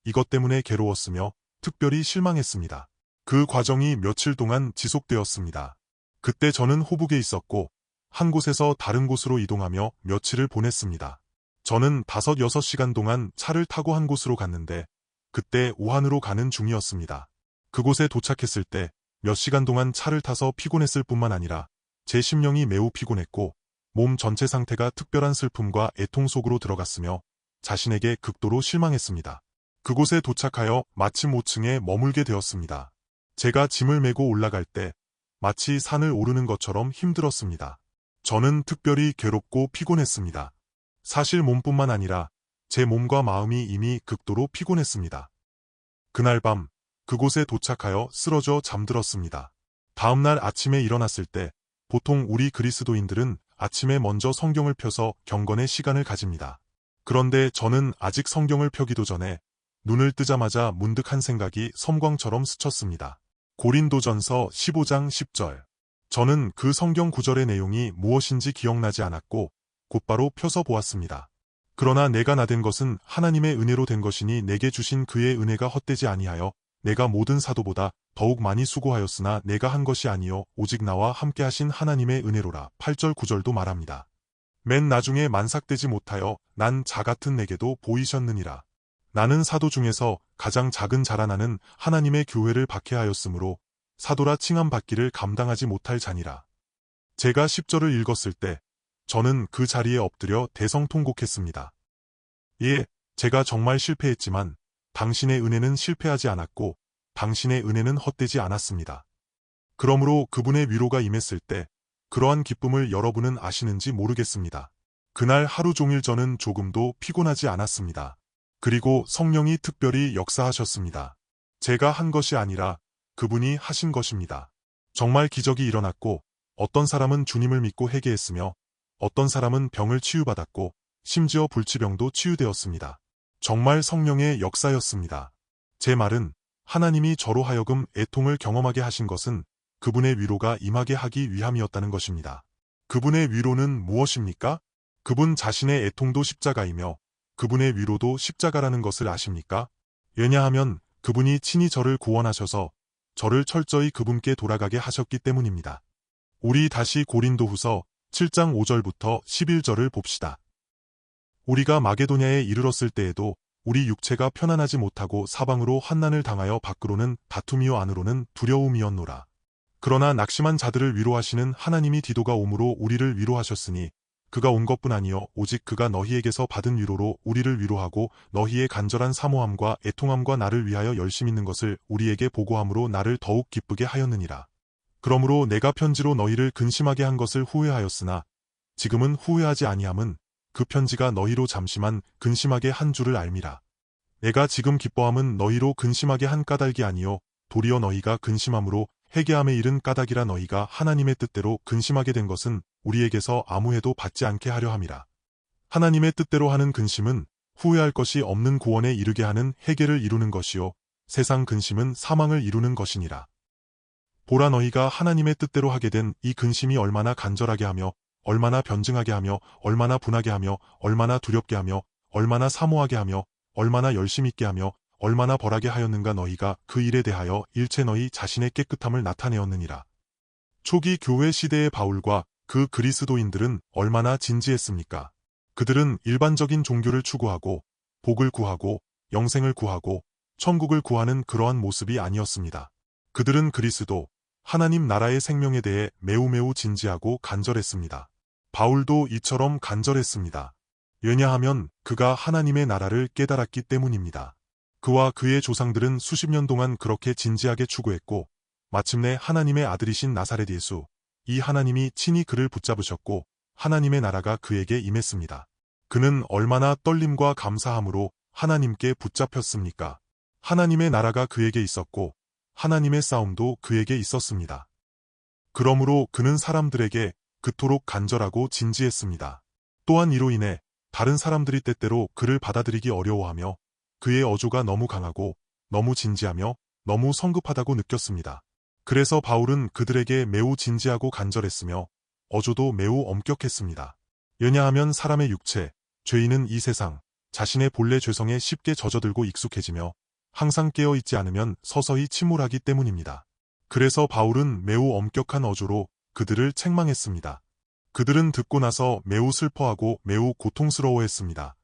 이것 때문에 괴로웠으며 특별히 실망했습니다. 그 과정이 며칠 동안 지속되었습니다. 그때 저는 호북에 있었고, 한 곳에서 다른 곳으로 이동하며 며칠을 보냈습니다. 저는 5-6시간 동안 차를 타고 한 곳으로 갔는데 그때 우한으로 가는 중이었습니다. 그곳에 도착했을 때 몇 시간 동안 차를 타서 피곤했을 뿐만 아니라 제 심령이 매우 피곤했고 몸 전체 상태가 특별한 슬픔과 애통 속으로 들어갔으며 자신에게 극도로 실망했습니다. 그곳에 도착하여 마침 5층에 머물게 되었습니다. 제가 짐을 메고 올라갈 때 마치 산을 오르는 것처럼 힘들었습니다. 저는 특별히 괴롭고 피곤했습니다. 사실 몸뿐만 아니라 제 몸과 마음이 이미 극도로 피곤했습니다. 그날 밤 그곳에 도착하여 쓰러져 잠들었습니다. 다음날 아침에 일어났을 때 보통 우리 그리스도인들은 아침에 먼저 성경을 펴서 경건의 시간을 가집니다. 그런데 저는 아직 성경을 펴기도 전에 눈을 뜨자마자 문득 한 생각이 섬광처럼 스쳤습니다. 고린도전서 15장 10절. 저는 그 성경 구절의 내용이 무엇인지 기억나지 않았고 곧바로 펴서 보았습니다. 그러나 내가 나된 것은 하나님의 은혜로 된 것이니 내게 주신 그의 은혜가 헛되지 아니하여 내가 모든 사도보다 더욱 많이 수고하였으나 내가 한 것이 아니요 오직 나와 함께 하신 하나님의 은혜로라. 8절 9절도 말합니다. 맨 나중에 만삭되지 못하여 난 자 같은 내게도 보이셨느니라. 나는 사도 중에서 가장 작은 자라. 나는 하나님의 교회를 박해하였으므로 사도라 칭함받기를 감당하지 못할 자니라. 제가 10절을 읽었을 때 저는 그 자리에 엎드려 대성통곡했습니다. 예, 제가 정말 실패했지만 당신의 은혜는 실패하지 않았고 당신의 은혜는 헛되지 않았습니다. 그러므로 그분의 위로가 임했을 때 그러한 기쁨을 여러분은 아시는지 모르겠습니다. 그날 하루 종일 저는 조금도 피곤하지 않았습니다. 그리고 성령이 특별히 역사하셨습니다. 제가 한 것이 아니라 그분이 하신 것입니다. 정말 기적이 일어났고 어떤 사람은 주님을 믿고 회개했으며 어떤 사람은 병을 치유받았고 심지어 불치병도 치유되었습니다. 정말 성령의 역사였습니다. 제 말은 하나님이 저로 하여금 애통을 경험하게 하신 것은 그분의 위로가 임하게 하기 위함이었다는 것입니다. 그분의 위로는 무엇입니까? 그분 자신의 애통도 십자가이며 그분의 위로도 십자가라는 것을 아십니까? 왜냐하면 그분이 친히 저를 구원하셔서 저를 철저히 그분께 돌아가게 하셨기 때문입니다. 우리 다시 고린도후서 7장 5절부터 11절을 봅시다. 우리가 마게도냐에 이르렀을 때에도 우리 육체가 편안하지 못하고 사방으로 환난을 당하여 밖으로는 다툼이요 안으로는 두려움이었노라. 그러나 낙심한 자들을 위로하시는 하나님이 디도가 오므로 우리를 위로하셨으니 그가 온 것뿐 아니요 오직 그가 너희에게서 받은 위로로 우리를 위로하고 너희의 간절한 사모함과 애통함과 나를 위하여 열심 있는 것을 우리에게 보고함으로 나를 더욱 기쁘게 하였느니라. 그러므로 내가 편지로 너희를 근심하게 한 것을 후회하였으나 지금은 후회하지 아니함은 그 편지가 너희로 잠시만 근심하게 한 줄을 알미라. 내가 지금 기뻐함은 너희로 근심하게 한 까닭이 아니요 도리어 너희가 근심함으로 회개함에 이른 까닭이라. 너희가 하나님의 뜻대로 근심하게 된 것은 우리에게서 아무 해도 받지 않게 하려 함이라. 하나님의 뜻대로 하는 근심은 후회할 것이 없는 구원에 이르게 하는 회개를 이루는 것이요 세상 근심은 사망을 이루는 것이니라. 보라, 너희가 하나님의 뜻대로 하게 된 이 근심이 얼마나 간절하게 하며 얼마나 변증하게 하며 얼마나 분하게 하며 얼마나 두렵게 하며 얼마나 사모하게 하며 얼마나 열심 있게 하며 얼마나 벌하게 하였는가. 너희가 그 일에 대하여 일체 너희 자신의 깨끗함을 나타내었느니라. 초기 교회 시대의 바울과 그 그리스도인들은 얼마나 진지했습니까? 그들은 일반적인 종교를 추구하고 복을 구하고 영생을 구하고 천국을 구하는 그러한 모습이 아니었습니다. 그들은 그리스도, 하나님 나라의 생명에 대해 매우 진지하고 간절했습니다. 바울도 이처럼 간절했습니다. 왜냐하면 그가 하나님의 나라를 깨달았기 때문입니다. 그와 그의 조상들은 수십 년 동안 그렇게 진지하게 추구했고 마침내 하나님의 아들이신 나사렛 예수, 이 하나님이 친히 그를 붙잡으셨고 하나님의 나라가 그에게 임했습니다. 그는 얼마나 떨림과 감사함으로 하나님께 붙잡혔습니까? 하나님의 나라가 그에게 있었고 하나님의 싸움도 그에게 있었습니다. 그러므로 그는 사람들에게 그토록 간절하고 진지했습니다. 또한 이로 인해 다른 사람들이 때때로 그를 받아들이기 어려워하며 그의 어조가 너무 강하고 너무 진지하며 너무 성급하다고 느꼈습니다. 그래서 바울은 그들에게 매우 진지하고 간절했으며 어조도 매우 엄격했습니다. 왜냐하면 사람의 육체, 죄인은 이 세상, 자신의 본래 죄성에 쉽게 젖어들고 익숙해지며 항상 깨어있지 않으면 서서히 침몰하기 때문입니다. 그래서 바울은 매우 엄격한 어조로 그들을 책망했습니다. 그들은 듣고 나서 매우 슬퍼하고 매우 고통스러워했습니다.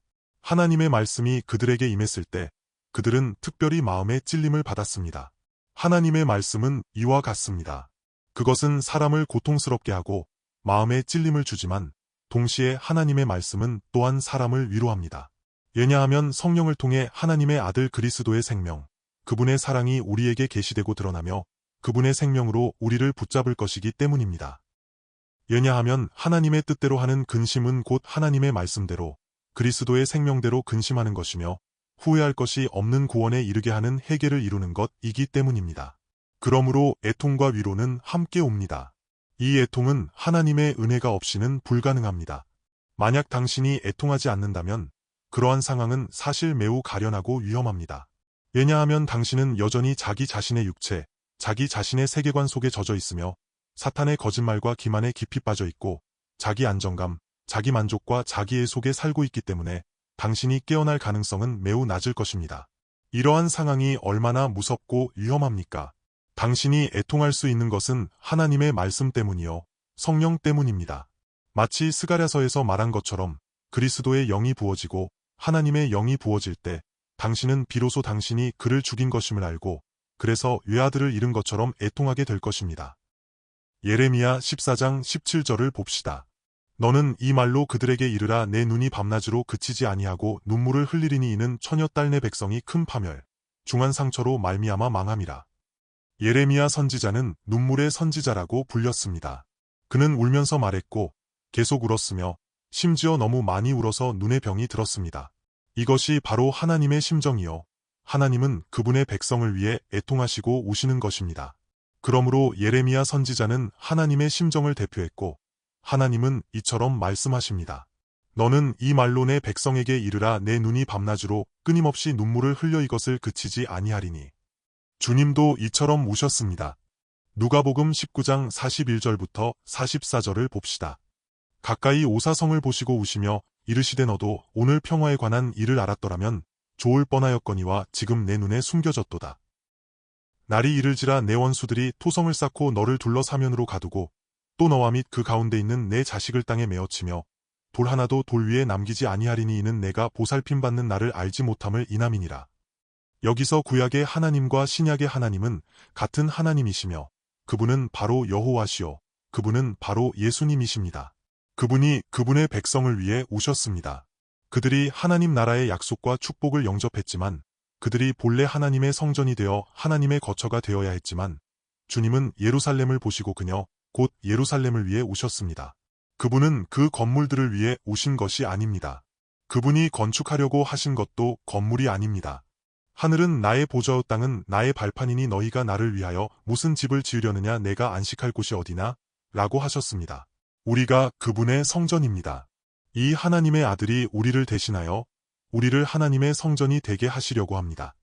하나님의 말씀이 그들에게 임했을 때 그들은 특별히 마음에 찔림을 받았습니다. 하나님의 말씀은 이와 같습니다. 그것은 사람을 고통스럽게 하고 마음에 찔림을 주지만 동시에 하나님의 말씀은 또한 사람을 위로합니다. 왜냐하면 성령을 통해 하나님의 아들 그리스도의 생명, 그분의 사랑이 우리에게 계시되고 드러나며 그분의 생명으로 우리를 붙잡을 것이기 때문입니다. 왜냐하면 하나님의 뜻대로 하는 근심은 곧 하나님의 말씀대로 그리스도의 생명대로 근심하는 것이며 후회할 것이 없는 구원에 이르게 하는 회개를 이루는 것이기 때문입니다. 그러므로 애통과 위로는 함께 옵니다. 이 애통은 하나님의 은혜가 없이는 불가능합니다. 만약 당신이 애통하지 않는다면 그러한 상황은 사실 매우 가련하고 위험합니다. 왜냐하면 당신은 여전히 자기 자신의 육체, 자기 자신의 세계관 속에 젖어 있으며 사탄의 거짓말과 기만에 깊이 빠져 있고 자기 안정감, 자기 만족과 자기애 속에 살고 있기 때문에 당신이 깨어날 가능성은 매우 낮을 것입니다. 이러한 상황이 얼마나 무섭고 위험합니까? 당신이 애통할 수 있는 것은 하나님의 말씀 때문이요, 성령 때문입니다. 마치 스가랴서에서 말한 것처럼 그리스도의 영이 부어지고 하나님의 영이 부어질 때 당신은 비로소 당신이 그를 죽인 것임을 알고 그래서 외아들을 잃은 것처럼 애통하게 될 것입니다. 예레미야 14장 17절을 봅시다. 너는 이 말로 그들에게 이르라. 내 눈이 밤낮으로 그치지 아니하고 눈물을 흘리리니 이는 처녀 딸 내 백성이 큰 파멸, 중한 상처로 말미암아 망함이라. 예레미야 선지자는 눈물의 선지자라고 불렸습니다. 그는 울면서 말했고 계속 울었으며 심지어 너무 많이 울어서 눈에 병이 들었습니다. 이것이 바로 하나님의 심정이요, 하나님은 그분의 백성을 위해 애통하시고 우시는 것입니다. 그러므로 예레미야 선지자는 하나님의 심정을 대표했고 하나님은 이처럼 말씀하십니다. 너는 이 말로 내 백성에게 이르라. 내 눈이 밤낮으로 끊임없이 눈물을 흘려 이것을 그치지 아니하리니. 주님도 이처럼 우셨습니다. 누가복음 19장 41절부터 44절을 봅시다. 가까이 오사성을 보시고 우시며 이르시되 너도 오늘 평화에 관한 일을 알았더라면 좋을 뻔하였거니와 지금 내 눈에 숨겨졌도다. 날이 이를지라 내 원수들이 토성을 쌓고 너를 둘러 사면으로 가두고 또 너와 및 그 가운데 있는 내 자식을 땅에 메어치며 돌 하나도 돌 위에 남기지 아니하리니 이는 내가 보살핌 받는 나를 알지 못함을 인함이니라. 여기서 구약의 하나님과 신약의 하나님은 같은 하나님이시며 그분은 바로 여호와시요, 그분은 바로 예수님이십니다. 그분이 그분의 백성을 위해 우셨습니다. 그들이 하나님 나라의 약속과 축복을 영접했지만 그들이 본래 하나님의 성전이 되어 하나님의 거처가 되어야 했지만 주님은 예루살렘을 보시고 그녀 곧 예루살렘을 위해 우셨습니다. 그분은 그 건물들을 위해 우신 것이 아닙니다. 그분이 건축하려고 하신 것도 건물이 아닙니다. 하늘은 나의 보좌요 땅은 나의 발판이니 너희가 나를 위하여 무슨 집을 지으려느냐 내가 안식할 곳이 어디나? 라고 하셨습니다. 우리가 그분의 성전입니다. 이 하나님의 아들이 우리를 대신하여 우리를 하나님의 성전이 되게 하시려고 합니다.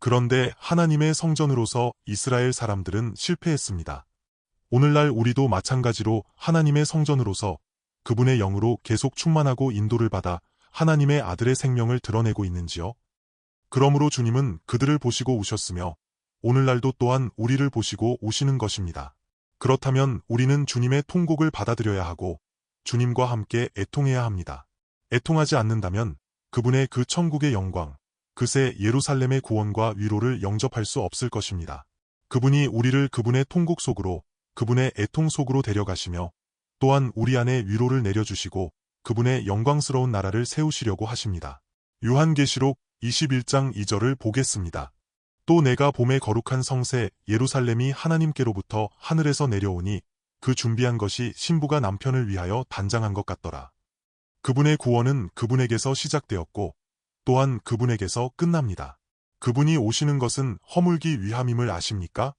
그런데 하나님의 성전으로서 이스라엘 사람들은 실패했습니다. 오늘날 우리도 마찬가지로 하나님의 성전으로서 그분의 영으로 계속 충만하고 인도를 받아 하나님의 아들의 생명을 드러내고 있는지요? 그러므로 주님은 그들을 보시고 우셨으며 오늘날도 또한 우리를 보시고 우시는 것입니다. 그렇다면 우리는 주님의 통곡을 받아들여야 하고 주님과 함께 애통해야 합니다. 애통하지 않는다면 그분의 그 천국의 영광, 그새 예루살렘의 구원과 위로를 영접할 수 없을 것입니다. 그분이 우리를 그분의 통곡 속으로, 그분의 애통 속으로 데려가시며 또한 우리 안에 위로를 내려주시고 그분의 영광스러운 나라를 세우시려고 하십니다. 요한계시록 21장 2절을 보겠습니다. 또 내가 봄의 거룩한 성새 예루살렘이 하나님께로부터 하늘에서 내려오니 그 준비한 것이 신부가 남편을 위하여 단장한 것 같더라. 그분의 구원은 그분에게서 시작되었고 또한 그분에게서 끝납니다. 그분이 오시는 것은 허물기 위함임을 아십니까?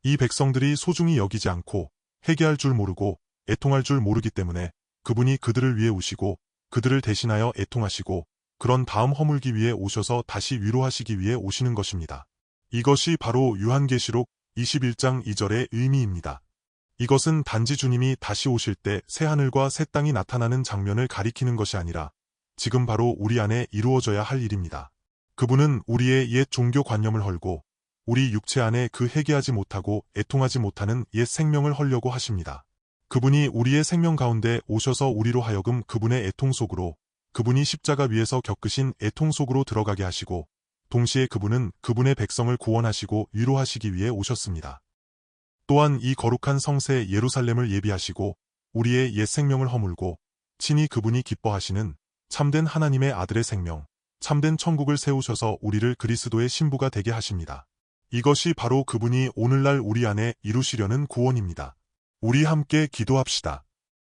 이 백성들이 소중히 여기지 않고 회개할 줄 모르고 애통할 줄 모르기 때문에 그분이 그들을 위해 우시고 그들을 대신하여 애통하시고 그런 다음 허물기 위해 오셔서 다시 위로하시기 위해 오시는 것입니다. 이것이 바로 요한계시록 21장 2절의 의미입니다. 이것은 단지 주님이 다시 오실 때 새하늘과 새 땅이 나타나는 장면을 가리키는 것이 아니라 지금 바로 우리 안에 이루어져야 할 일입니다. 그분은 우리의 옛 종교관념을 헐고 우리 육체 안에 그 회개하지 못하고 애통하지 못하는 옛 생명을 헐려고 하십니다. 그분이 우리의 생명 가운데 오셔서 우리로 하여금 그분의 애통 속으로, 그분이 십자가 위에서 겪으신 애통 속으로 들어가게 하시고 동시에 그분은 그분의 백성을 구원하시고 위로하시기 위해 오셨습니다. 또한 이 거룩한 성새 예루살렘을 예비하시고 우리의 옛 생명을 허물고 친히 그분이 기뻐하시는 참된 하나님의 아들의 생명, 참된 천국을 세우셔서 우리를 그리스도의 신부가 되게 하십니다. 이것이 바로 그분이 오늘날 우리 안에 이루시려는 구원입니다. 우리 함께 기도합시다.